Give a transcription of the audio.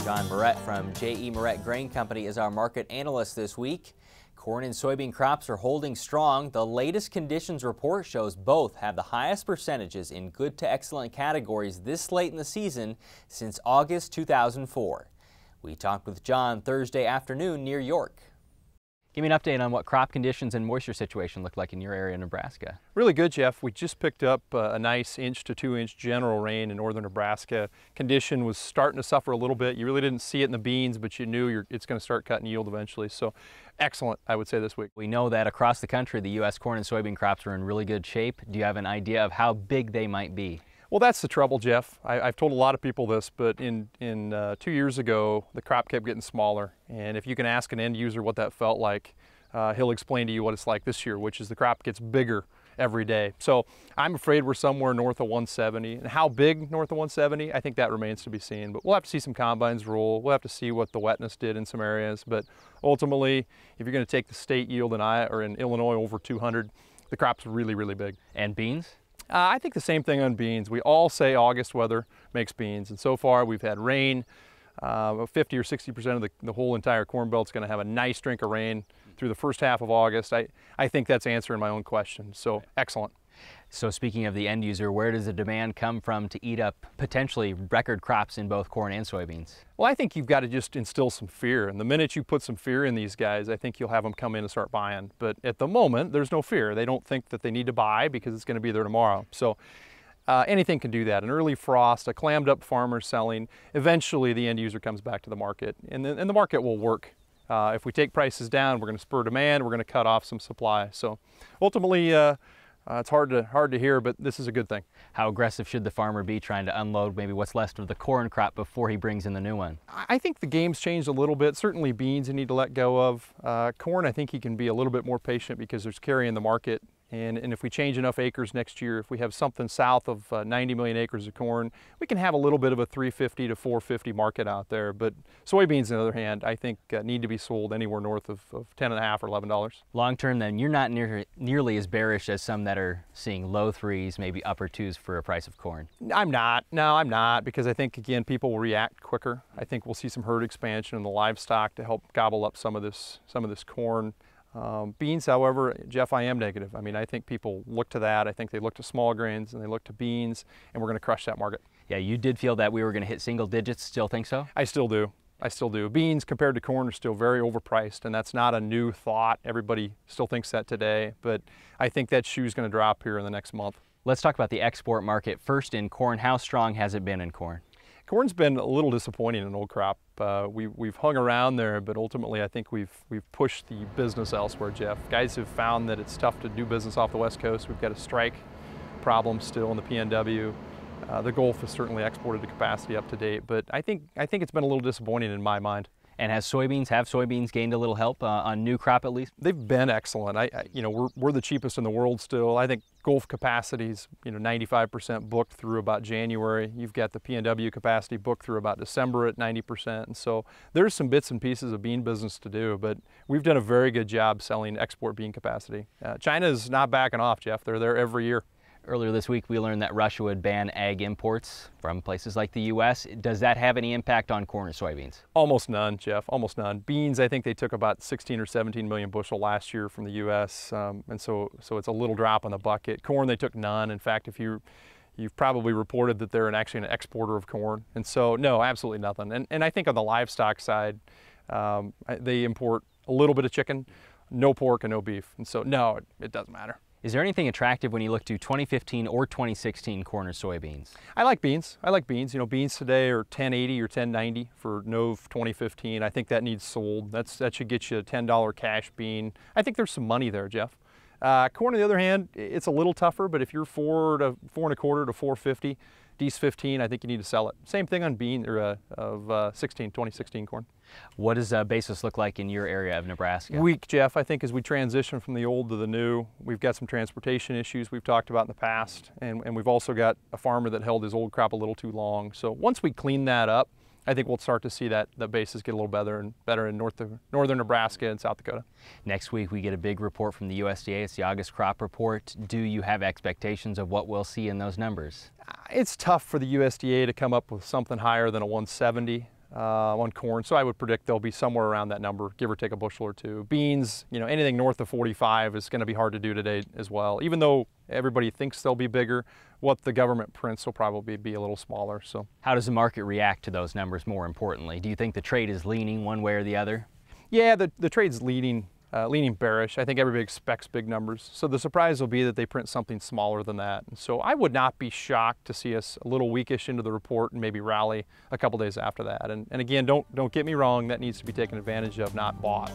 John Meuret from Meuret Grain Company is our market analyst this week. Corn and soybean crops are holding strong. The latest conditions report shows both have the highest percentages in good to excellent categories this late in the season since August 2004. We talked with John Thursday afternoon near York. Give me an update on what crop conditions and moisture situation look like in your area in Nebraska. Really good, Jeff. We just picked up a nice 1 to 2 inch general rain in northern Nebraska. Condition was starting to suffer a little bit. You really didn't see it in the beans, but you knew it's going to start cutting yield eventually. So excellent, I would say, this week. We know that across the country, the U.S. corn and soybean crops are in really good shape. Do you have an idea of how big they might be? Well, that's the trouble, Jeff. I've told a lot of people this, but in 2 years ago, the crop kept getting smaller. And if you can ask an end user what that felt like, he'll explain to you what it's like this year, which is the crop gets bigger every day. So I'm afraid we're somewhere north of 170. And how big north of 170, I think that remains to be seen. But we'll have to see some combines roll. We'll have to see what the wetness did in some areas. But ultimately, if you're going to take the state yield in Illinois over 200, the crop's really, really big. And beans? I think the same thing on beans. We all say August weather makes beans, and so far we've had rain. 50 or 60% of the whole entire corn belt's going to have a nice drink of rain through the first half of August. I think that's answering my own question, so excellent. So speaking of the end user, where does the demand come from to eat up potentially record crops in both corn and soybeans? Well, I think you've got to just instill some fear. And the minute you put some fear in these guys, I think you'll have them come in and start buying. But at the moment, there's no fear. They don't think that they need to buy because it's going to be there tomorrow. So anything can do that. An early frost, a clammed up farmer selling, eventually the end user comes back to the market. And the market will work. If we take prices down, we're going to spur demand, we're going to cut off some supply. So ultimately, it's hard to hear, but this is a good thing. How aggressive should the farmer be trying to unload maybe what's left of the corn crop before he brings in the new one? I think the game's changed a little bit. Certainly beans you need to let go of. Corn, I think he can be a little bit more patient because there's carry in the market. And if we change enough acres next year, if we have something south of 90 million acres of corn, we can have a little bit of a 350 to 450 market out there. But soybeans, on the other hand, I think need to be sold anywhere north of $10.50 or $11. Long term, then, you're not nearly as bearish as some that are seeing low threes, maybe upper twos for a price of corn. I'm not. No, I'm not, because I think, again, people will react quicker. I think we'll see some herd expansion in the livestock to help gobble up some of this corn. Beans, however, Jeff, I am negative. I mean, I think people look to that. I think they look to small grains and they look to beans, and we're going to crush that market. Yeah, you did feel that we were going to hit single digits. Still think so? I still do. I still do. Beans compared to corn are still very overpriced, and that's not a new thought. Everybody still thinks that today, but I think that shoe's going to drop here in the next month. Let's talk about the export market. First, in corn, how strong has it been in corn? Corn's been a little disappointing in old crop. We've hung around there, but ultimately I think we've pushed the business elsewhere, Jeff. Guys have found that it's tough to do business off the West Coast. We've got a strike problem still in the PNW. The Gulf has certainly exported the capacity up to date, but I think it's been a little disappointing in my mind. And have soybeans gained a little help on new crop at least? They've been excellent. We're the cheapest in the world still. I think Gulf capacity's 95% booked through about January. You've got the PNW capacity booked through about December at 90%. And so there's some bits and pieces of bean business to do, but we've done a very good job selling export bean capacity. China's not backing off, Jeff. They're there every year. Earlier this week, we learned that Russia would ban ag imports from places like the U.S. Does that have any impact on corn or soybeans? Almost none, Jeff, almost none. Beans, I think they took about 16 or 17 million bushel last year from the U.S., and so it's a little drop in the bucket. Corn, they took none. In fact, you've probably reported that they're actually an exporter of corn. And so, no, absolutely nothing. And I think on the livestock side, they import a little bit of chicken, no pork and no beef. And so, no, it doesn't matter. Is there anything attractive when you look to 2015 or 2016 corn or soybeans? I like beans. I like beans. Beans today are 1080 or 1090 for Nov 2015. I think that needs sold. That should get you a $10 cash bean. I think there's some money there, Jeff. Corn, on the other hand, it's a little tougher, but if you're 4 1/4 to 450, D's 15, I think you need to sell it. Same thing on bean or 2016 corn. What does basis look like in your area of Nebraska? Weak, Jeff. I think as we transition from the old to the new, we've got some transportation issues we've talked about in the past, and we've also got a farmer that held his old crop a little too long. So once we clean that up, I think we'll start to see that the basis get a little better in northern Nebraska and South Dakota. Next week we get a big report from the USDA. It's the August crop report. Do you have expectations of what we'll see in those numbers? It's tough for the USDA to come up with something higher than a 170. on corn, so I would predict they'll be somewhere around that number, give or take a bushel or two. Beans, anything north of 45 is going to be hard to do today as well. Even though everybody thinks they'll be bigger, what the government prints will probably be a little smaller. So, how does the market react to those numbers? More importantly, do you think the trade is leaning one way or the other? Yeah, the trade's leaning bearish. I think everybody expects big numbers. So the surprise will be that they print something smaller than that. And so I would not be shocked to see us a little weakish into the report and maybe rally a couple days after that. And again, don't get me wrong, that needs to be taken advantage of, not bought.